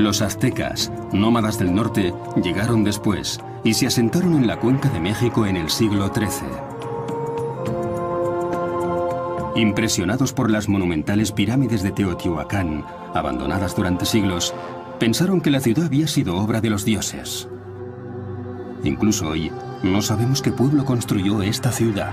Los aztecas, nómadas del norte, llegaron después y se asentaron en la cuenca de México en el siglo XIII. Impresionados por las monumentales pirámides de Teotihuacán, abandonadas durante siglos, pensaron que la ciudad había sido obra de los dioses. Incluso hoy, no sabemos qué pueblo construyó esta ciudad.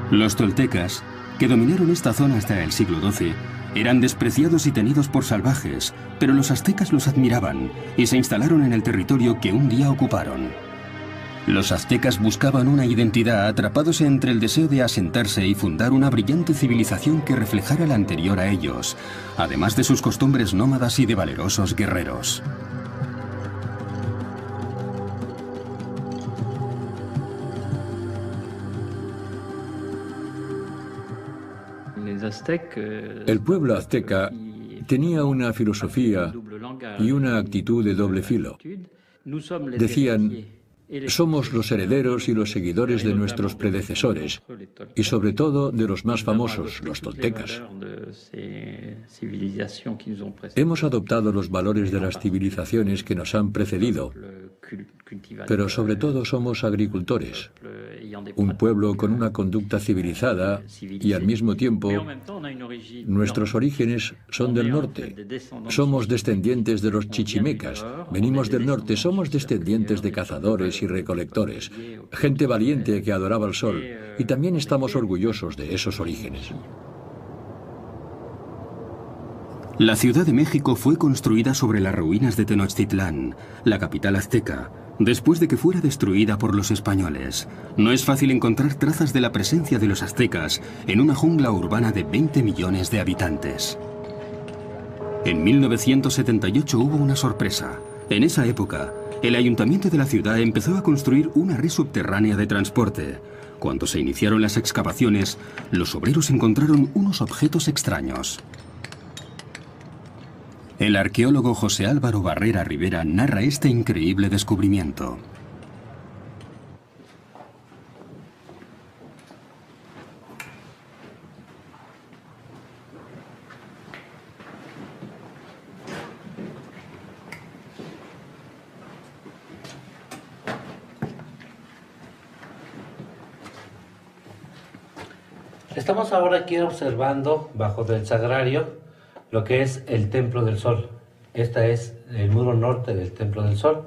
Los toltecas, que dominaron esta zona hasta el siglo XII, eran despreciados y tenidos por salvajes, pero los aztecas los admiraban y se instalaron en el territorio que un día ocuparon. Los aztecas buscaban una identidad atrapados entre el deseo de asentarse y fundar una brillante civilización que reflejara la anterior a ellos, además de sus costumbres nómadas y de valerosos guerreros. El pueblo azteca tenía una filosofía y una actitud de doble filo. Decían: somos los herederos y los seguidores de nuestros predecesores, y sobre todo de los más famosos, los toltecas. Hemos adoptado los valores de las civilizaciones que nos han precedido, pero sobre todo somos agricultores, un pueblo con una conducta civilizada y al mismo tiempo nuestros orígenes son del norte. Somos descendientes de los chichimecas, venimos del norte, somos descendientes de cazadores y recolectores, gente valiente que adoraba el sol, y también estamos orgullosos de esos orígenes. La Ciudad de México fue construida sobre las ruinas de Tenochtitlán, la capital azteca, después de que fuera destruida por los españoles. No es fácil encontrar trazas de la presencia de los aztecas en una jungla urbana de 20 millones de habitantes. En 1978 hubo una sorpresa. En esa época, el ayuntamiento de la ciudad empezó a construir una red subterránea de transporte. Cuando se iniciaron las excavaciones, los obreros encontraron unos objetos extraños. El arqueólogo José Álvaro Barrera Rivera narra este increíble descubrimiento. Estamos ahora aquí observando, bajo del sagrario, lo que es el Templo del Sol. Este es el muro norte del Templo del Sol.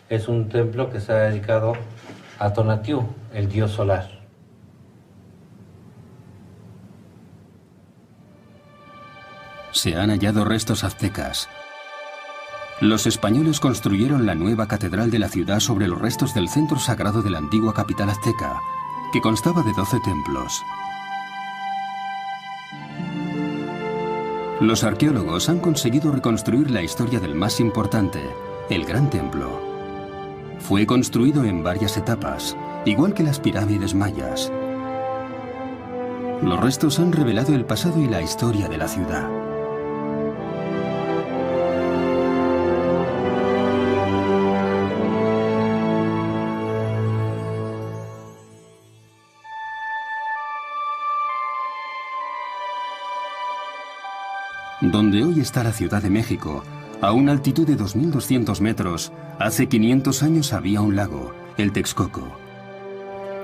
Es un templo que se ha dedicado a Tonatiuh, el dios solar. Se han hallado restos aztecas. Los españoles construyeron la nueva catedral de la ciudad sobre los restos del centro sagrado de la antigua capital azteca, que constaba de 12 templos. Los arqueólogos han conseguido reconstruir la historia del más importante, el Gran Templo. Fue construido en varias etapas, igual que las pirámides mayas. Los restos han revelado el pasado y la historia de la ciudad. Donde hoy está la Ciudad de México, a una altitud de 2.200 metros, hace 500 años había un lago, el Texcoco.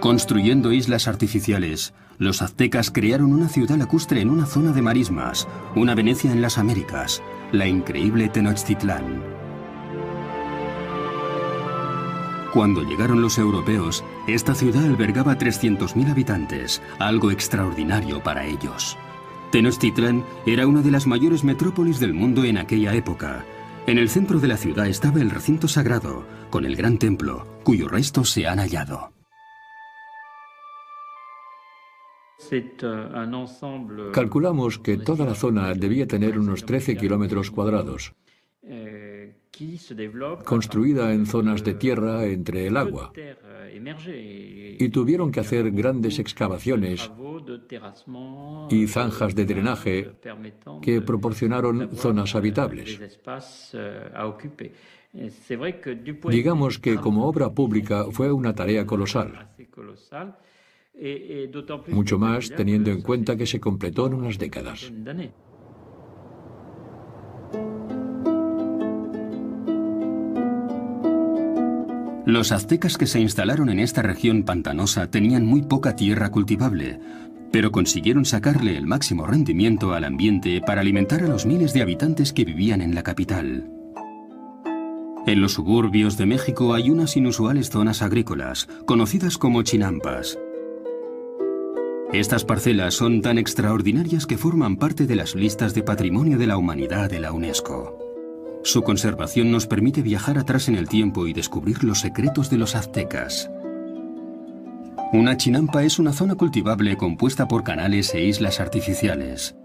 Construyendo islas artificiales, los aztecas crearon una ciudad lacustre en una zona de marismas, una Venecia en las Américas, la increíble Tenochtitlán. Cuando llegaron los europeos, esta ciudad albergaba 300.000 habitantes, algo extraordinario para ellos. Tenochtitlán era una de las mayores metrópolis del mundo en aquella época. En el centro de la ciudad estaba el recinto sagrado, con el gran templo, cuyos restos se han hallado. Calculamos que toda la zona debía tener unos 13 kilómetros cuadrados, construida en zonas de tierra entre el agua, y tuvieron que hacer grandes excavaciones y zanjas de drenaje que proporcionaron zonas habitables. Digamos que como obra pública fue una tarea colosal. Mucho más teniendo en cuenta que se completó en unas décadas. Los aztecas que se instalaron en esta región pantanosa tenían muy poca tierra cultivable, pero consiguieron sacarle el máximo rendimiento al ambiente para alimentar a los miles de habitantes que vivían en la capital. En los suburbios de México hay unas inusuales zonas agrícolas, conocidas como chinampas. Estas parcelas son tan extraordinarias que forman parte de las listas de Patrimonio de la Humanidad de la UNESCO. Su conservación nos permite viajar atrás en el tiempo y descubrir los secretos de los aztecas. Una chinampa es una zona cultivable compuesta por canales e islas artificiales.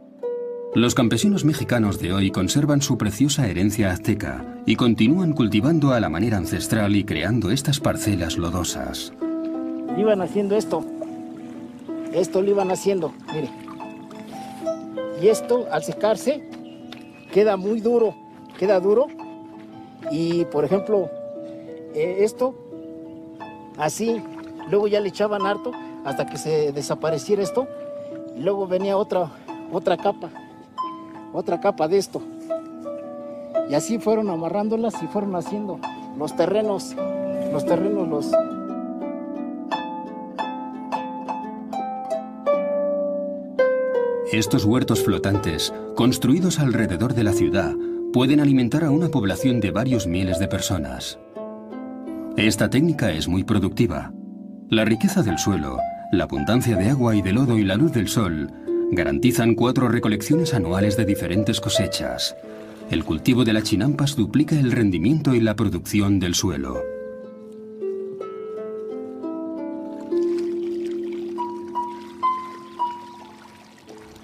Los campesinos mexicanos de hoy conservan su preciosa herencia azteca y continúan cultivando a la manera ancestral y creando estas parcelas lodosas. Iban haciendo esto lo iban haciendo, mire. Y esto al secarse queda muy duro. Queda duro y, por ejemplo, esto, así, luego ya le echaban harto hasta que se desapareciera esto, y luego venía otra capa de esto. Y así fueron amarrándolas y fueron haciendo los terrenos. Estos huertos flotantes, construidos alrededor de la ciudad, pueden alimentar a una población de varios miles de personas. Esta técnica es muy productiva. La riqueza del suelo, la abundancia de agua y de lodo y la luz del sol garantizan 4 recolecciones anuales de diferentes cosechas. El cultivo de las chinampas duplica el rendimiento y la producción del suelo.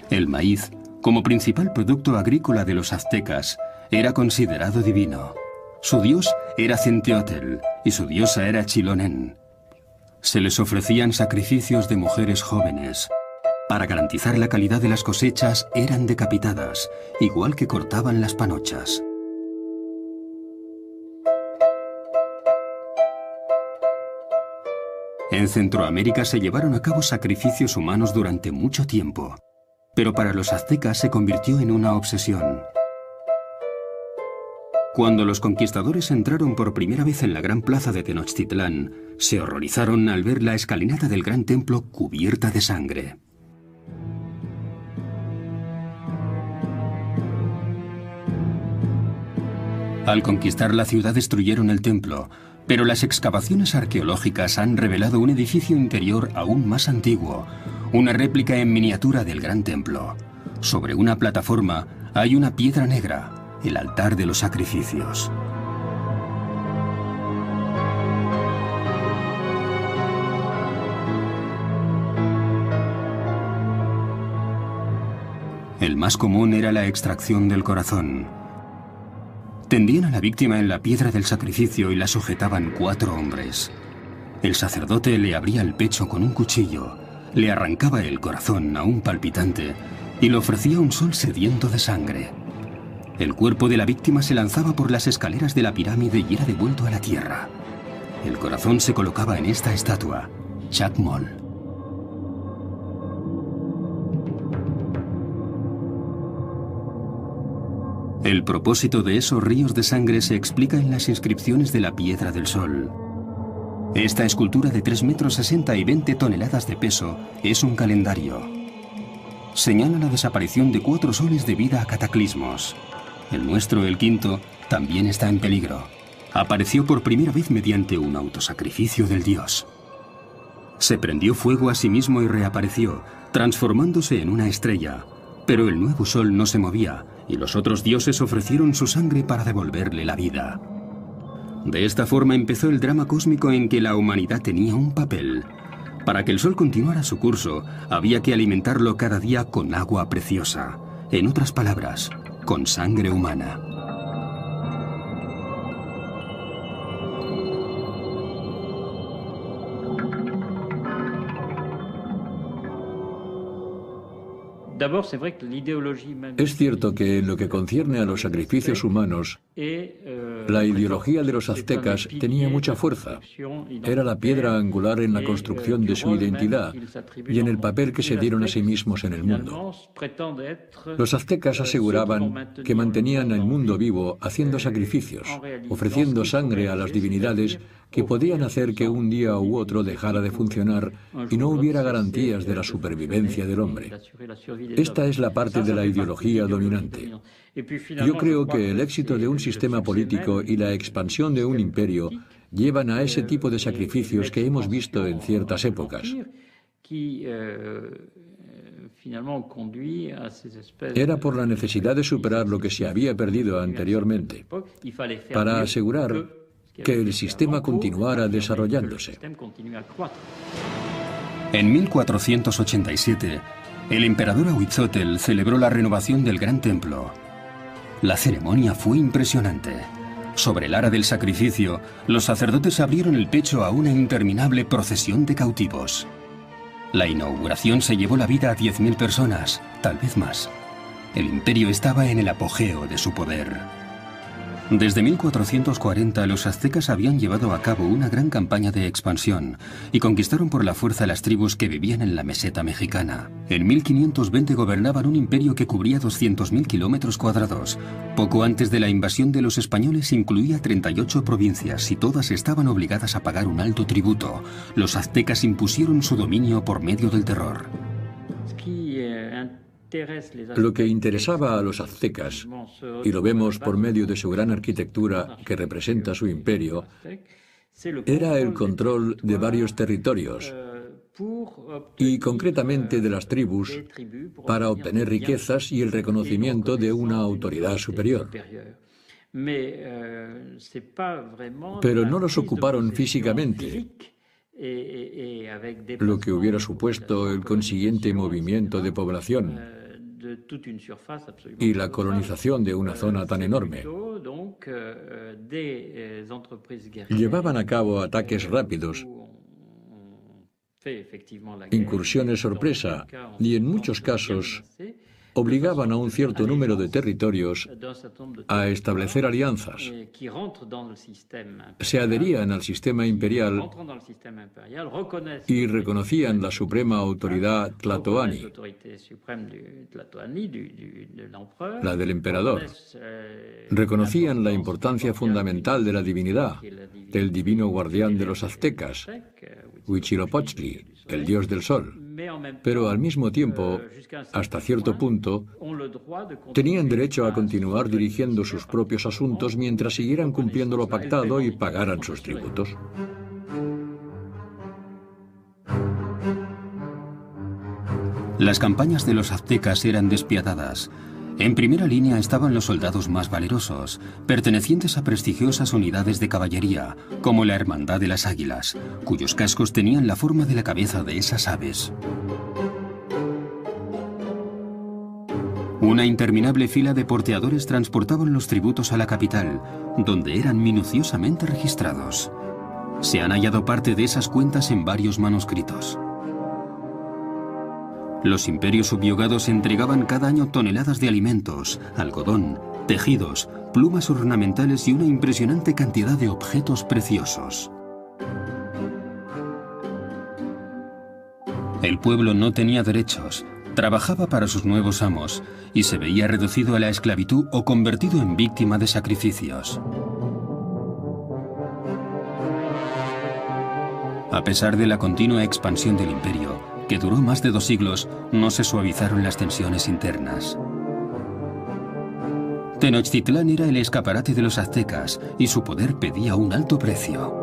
El maíz, como principal producto agrícola de los aztecas, era considerado divino. Su dios era Centeotl y su diosa era Chilonen. Se les ofrecían sacrificios de mujeres jóvenes. Para garantizar la calidad de las cosechas eran decapitadas, igual que cortaban las panochas. En Centroamérica se llevaron a cabo sacrificios humanos durante mucho tiempo, pero para los aztecas se convirtió en una obsesión. Cuando los conquistadores entraron por primera vez en la gran plaza de Tenochtitlán, se horrorizaron al ver la escalinata del gran templo cubierta de sangre. Al conquistar la ciudad destruyeron el templo, pero las excavaciones arqueológicas han revelado un edificio interior aún más antiguo, una réplica en miniatura del gran templo. Sobre una plataforma hay una piedra negra, el altar de los sacrificios. El más común era la extracción del corazón. Tendían a la víctima en la piedra del sacrificio y la sujetaban 4 hombres. El sacerdote le abría el pecho con un cuchillo, le arrancaba el corazón aún palpitante y le ofrecía un sol sediento de sangre. El cuerpo de la víctima se lanzaba por las escaleras de la pirámide y era devuelto a la tierra. El corazón se colocaba en esta estatua, Chacmol. El propósito de esos ríos de sangre se explica en las inscripciones de la Piedra del Sol. Esta escultura de 3,60 metros y 20 toneladas de peso es un calendario. Señala la desaparición de 4 soles debido a cataclismos. El nuestro, el quinto, también está en peligro. Apareció por primera vez mediante un autosacrificio del dios. Se prendió fuego a sí mismo y reapareció, transformándose en una estrella. Pero el nuevo sol no se movía, y los otros dioses ofrecieron su sangre para devolverle la vida. De esta forma empezó el drama cósmico en que la humanidad tenía un papel. Para que el sol continuara su curso, había que alimentarlo cada día con agua preciosa. En otras palabras, con sangre humana. Es cierto que en lo que concierne a los sacrificios humanos, la ideología de los aztecas tenía mucha fuerza. Era la piedra angular en la construcción de su identidad y en el papel que se dieron a sí mismos en el mundo. Los aztecas aseguraban que mantenían el mundo vivo haciendo sacrificios, ofreciendo sangre a las divinidades que podían hacer que un día u otro dejara de funcionar y no hubiera garantías de la supervivencia del hombre. Esta es la parte de la ideología dominante. Yo creo que el éxito de un sistema político y la expansión de un imperio llevan a ese tipo de sacrificios que hemos visto en ciertas épocas. Era por la necesidad de superar lo que se había perdido anteriormente, para asegurar que el sistema continuara desarrollándose. En 1487, el emperador Ahuitzotl celebró la renovación del Gran Templo. La ceremonia fue impresionante. Sobre el ara del sacrificio, los sacerdotes abrieron el pecho a una interminable procesión de cautivos. La inauguración se llevó la vida a 10.000 personas, tal vez más. El imperio estaba en el apogeo de su poder. Desde 1440 los aztecas habían llevado a cabo una gran campaña de expansión y conquistaron por la fuerza las tribus que vivían en la meseta mexicana. En 1520 gobernaban un imperio que cubría 200.000 kilómetros cuadrados. Poco antes de la invasión de los españoles incluía 38 provincias y todas estaban obligadas a pagar un alto tributo. Los aztecas impusieron su dominio por medio del terror. Lo que interesaba a los aztecas, y lo vemos por medio de su gran arquitectura que representa su imperio, era el control de varios territorios, y concretamente de las tribus, para obtener riquezas y el reconocimiento de una autoridad superior. Pero no los ocuparon físicamente, lo que hubiera supuesto el consiguiente movimiento de población y la colonización de una zona tan enorme. Llevaban a cabo ataques rápidos, incursiones sorpresa y en muchos casos obligaban a un cierto número de territorios a establecer alianzas. Se adherían al sistema imperial y reconocían la suprema autoridad tlatoani, la del emperador. Reconocían la importancia fundamental de la divinidad, del divino guardián de los aztecas, Huitzilopochtli, el dios del sol. Pero al mismo tiempo, hasta cierto punto, tenían derecho a continuar dirigiendo sus propios asuntos mientras siguieran cumpliendo lo pactado y pagaran sus tributos. Las campañas de los aztecas eran despiadadas. En primera línea estaban los soldados más valerosos, pertenecientes a prestigiosas unidades de caballería, como la Hermandad de las Águilas, cuyos cascos tenían la forma de la cabeza de esas aves. Una interminable fila de porteadores transportaban los tributos a la capital, donde eran minuciosamente registrados. Se han hallado parte de esas cuentas en varios manuscritos. Los imperios subyugados entregaban cada año toneladas de alimentos, algodón, tejidos, plumas ornamentales y una impresionante cantidad de objetos preciosos. El pueblo no tenía derechos, trabajaba para sus nuevos amos y se veía reducido a la esclavitud o convertido en víctima de sacrificios. A pesar de la continua expansión del imperio, que duró más de 2 siglos, no se suavizaron las tensiones internas. Tenochtitlán era el escaparate de los aztecas y su poder pedía un alto precio.